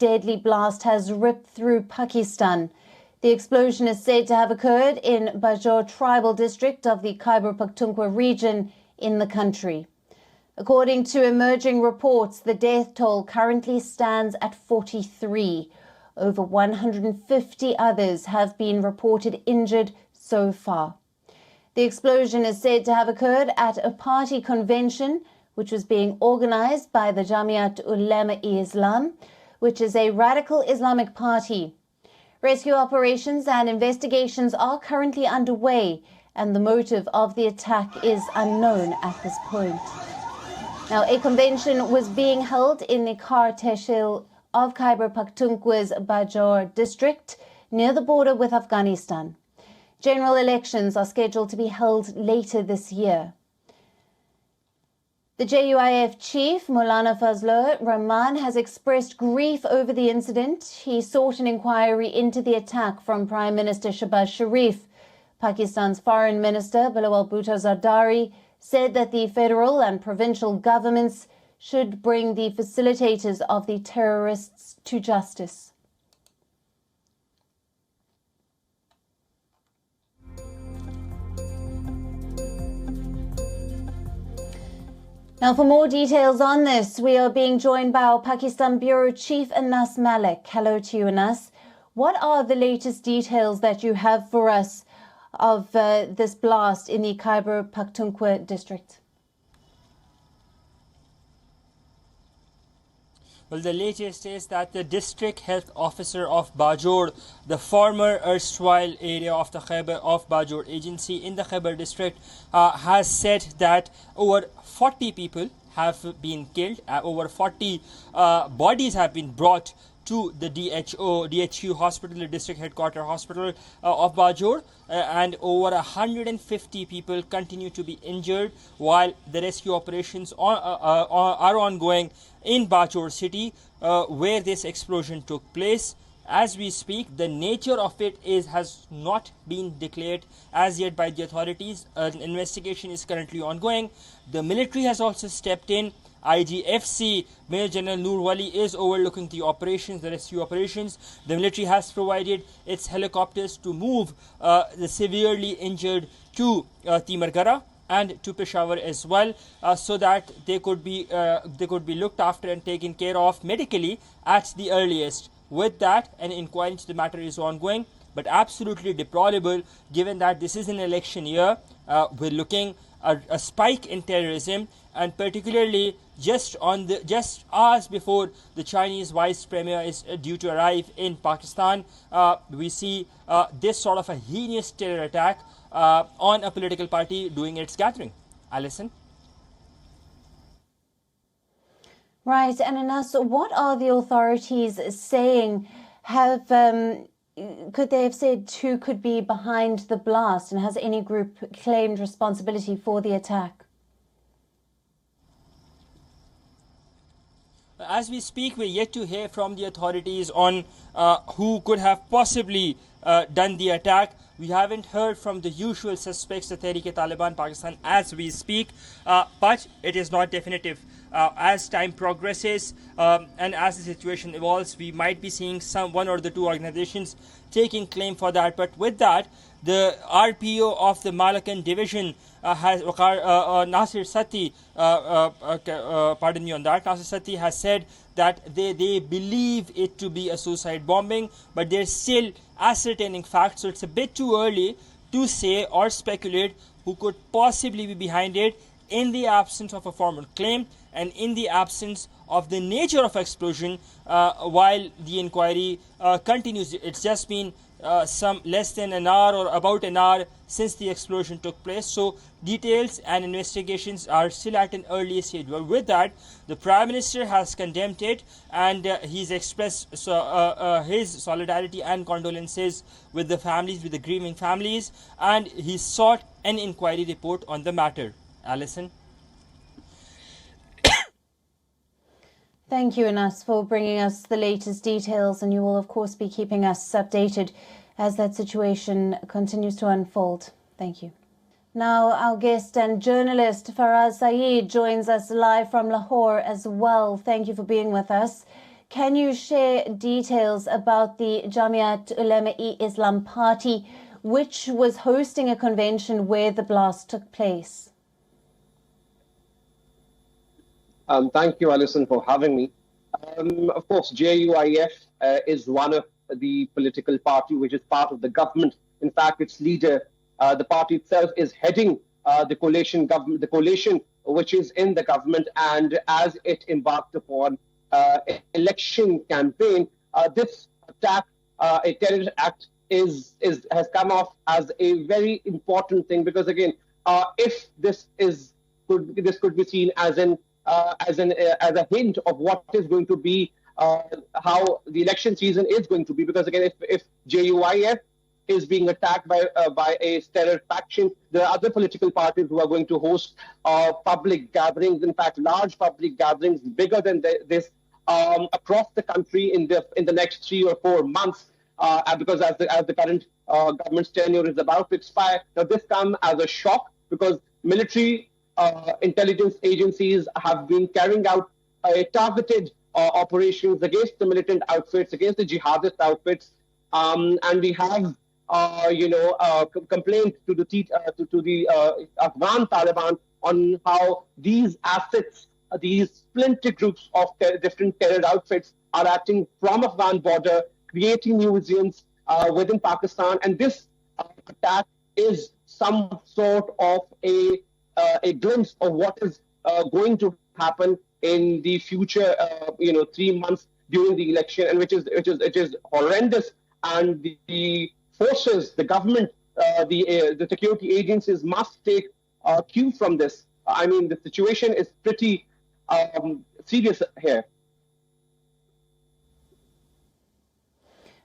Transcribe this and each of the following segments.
deadly blast has ripped through Pakistan. The explosion is said to have occurred in Bajur tribal district of the Khyber Pakhtunkhwa region in the country. According to emerging reports, the death toll currently stands at 43. Over 150 others have been reported injured so far. The explosion is said to have occurred at a party convention which was being organized by the Jamiat Ulema-e-Islam, which is a radical Islamic party. Rescue operations and investigations are currently underway, and the motive of the attack is unknown at this point. Now, a convention was being held in the Khar tehsil of Khyber Pakhtunkhwa's Bajur district near the border with Afghanistan. General elections are scheduled to be held later this year. The JUI-F chief, Maulana Fazlur Rahman, has expressed grief over the incident. He sought an inquiry into the attack from Prime Minister Shehbaz Sharif. Pakistan's Foreign Minister, Bilawal Bhutto Zardari, said that the federal and provincial governments should bring the facilitators of the terrorists to justice. Now, for more details on this, we are being joined by our Pakistan Bureau Chief, Anas Malik. Hello to you, Anas. What are the latest details that you have for us of this blast in the Khyber Pakhtunkhwa district? Well, the latest is that the district health officer of Bajur, the former erstwhile area of the Khyber of Bajur agency in the Khyber district, has said that over 40 people have been killed, over 40 bodies have been brought to the DHU hospital, the district headquarter hospital of Bajur, and over 150 people continue to be injured while the rescue operations are ongoing in Bajur city where this explosion took place. As we speak, the nature of it has not been declared as yet by the authorities. An investigation is currently ongoing. The military has also stepped in. IGFC Major General Noor Wali is overlooking the operations, the rescue operations. The military has provided its helicopters to move the severely injured to Timargara and to Peshawar as well, so that they could be looked after and taken care of medically at the earliest. With that, an inquiry into the matter is ongoing, but absolutely deplorable given that this is an election year. We're looking at a spike in terrorism, and particularly just hours before the Chinese vice premier is due to arrive in Pakistan, we see this sort of a heinous terror attack on a political party doing its gathering. Alison? Right, and Anas, what are the authorities saying? Could they have said who could be behind the blast, and has any group claimed responsibility for the attack? As we speak, we're yet to hear from the authorities on who could have possibly done the attack. We haven't heard from the usual suspects, the Tehreek-e-Taliban Pakistan, as we speak, but it is not definitive. As time progresses and as the situation evolves, we might be seeing one or the two organizations taking claim for that. But with that, the RPO of the Malakan division Nasir Sati, pardon me on that, Nasir Sati has said that they believe it to be a suicide bombing, but they're still ascertaining facts, so it's a bit too early to say or speculate who could possibly be behind it in the absence of a formal claim and in the absence of the nature of explosion while the inquiry continues. It's just been some less than an hour or about an hour since the explosion took place, so details and investigations are still at an early stage. Well, with that, the Prime Minister has condemned it, and he's expressed his solidarity and condolences with the families, with the grieving families, and he sought an inquiry report on the matter. Alison? Thank you, Anas, for bringing us the latest details, and you will, of course, be keeping us updated as that situation continues to unfold. Thank you. Now, our guest and journalist Faraz Saeed joins us live from Lahore as well. Thank you for being with us. Can you share details about the Jamiat Ulema-e-Islam party, which was hosting a convention where the blast took place? Thank you, Alison, for having me. Of course, JUI-F is one of the political party which is part of the government. In fact, its leader, the party itself, is heading the coalition government, the coalition which is in the government. And as it embarked upon election campaign, this attack, a terrorist act, has come off as a very important thing, because again, if this could be seen as a hint of what is going to be how the election season is going to be, because again, if JUI-F is being attacked by a terror faction, there are other political parties who are going to host public gatherings, in fact, large public gatherings bigger than this across the country in the next 3 or 4 months, because as the current government's tenure is about to expire. Now, this comes as a shock because military intelligence agencies have been carrying out targeted operations against the militant outfits, against the jihadist outfits, and we have, complained to the Afghan Taliban on how these assets, these splinter groups of different terror outfits are acting from Afghan border, creating museums within Pakistan, and this attack is some sort of a glimpse of what is going to happen in the future, 3 months during the election, and which is horrendous. And the forces, the government, the security agencies must take cue from this. I mean, the situation is pretty serious here.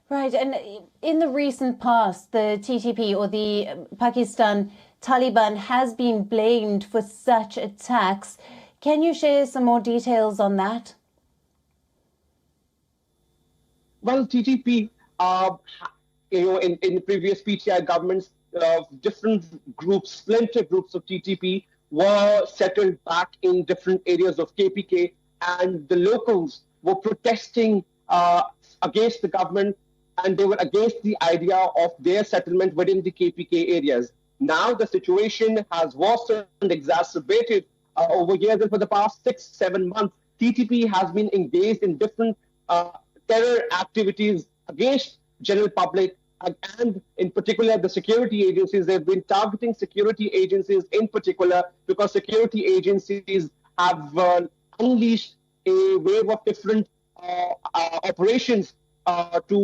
Right, and in the recent past, the TTP or the Pakistan Taliban has been blamed for such attacks. Can you share some more details on that? Well, TTP, in previous PTI governments, different groups, splinter groups of TTP were settled back in different areas of KPK, and the locals were protesting against the government, and they were against the idea of their settlement within the KPK areas. Now the situation has worsened and exacerbated over years, and for the past 6-7 months, TTP has been engaged in different terror activities against general public, and in particular the security agencies. They've been targeting security agencies in particular because security agencies have unleashed a wave of different operations to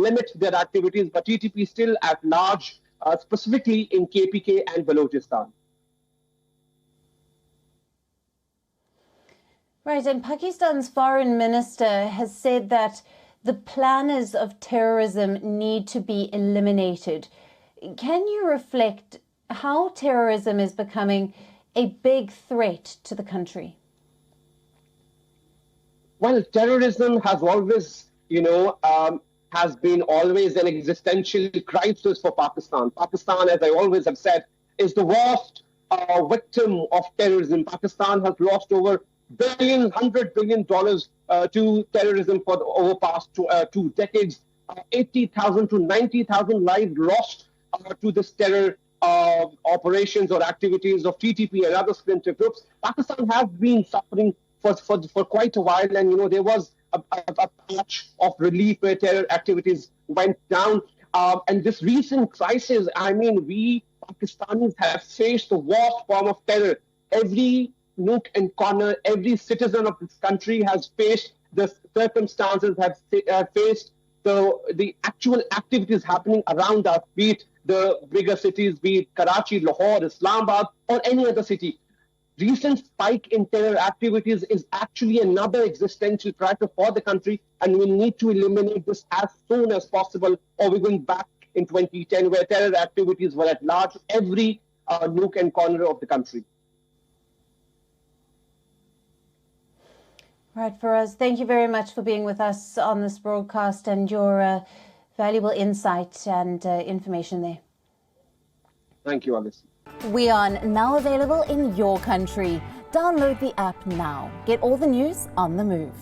limit their activities, but TTP is still at large, specifically in KPK and Balochistan. Right, and Pakistan's foreign minister has said that the planners of terrorism need to be eliminated. Can you reflect how terrorism is becoming a big threat to the country? Well, terrorism has always, has been always an existential crisis for Pakistan. Pakistan, as I always have said, is the worst victim of terrorism. Pakistan has lost over $100 billion to terrorism for the over past 2 decades. 80,000 to 90,000 lives lost to this terror operations or activities of TTP and other splinter groups. Pakistan has been suffering for quite a while, and there was a patch of relief where terror activities went down. And this recent crisis, we Pakistanis have faced the worst form of terror. Every nook and corner, every citizen of this country has faced the circumstances, have faced the actual activities happening around us, be it the bigger cities, be it Karachi, Lahore, Islamabad, or any other city. Recent spike in terror activities is actually another existential threat for the country, and we need to eliminate this as soon as possible, or we're going back in 2010 where terror activities were at large every nook and corner of the country. Right, Faraz, thank you very much for being with us on this broadcast and your valuable insight and information there. Thank you, Alice. WION, now available in your country. Download the app now. Get all the news on the move.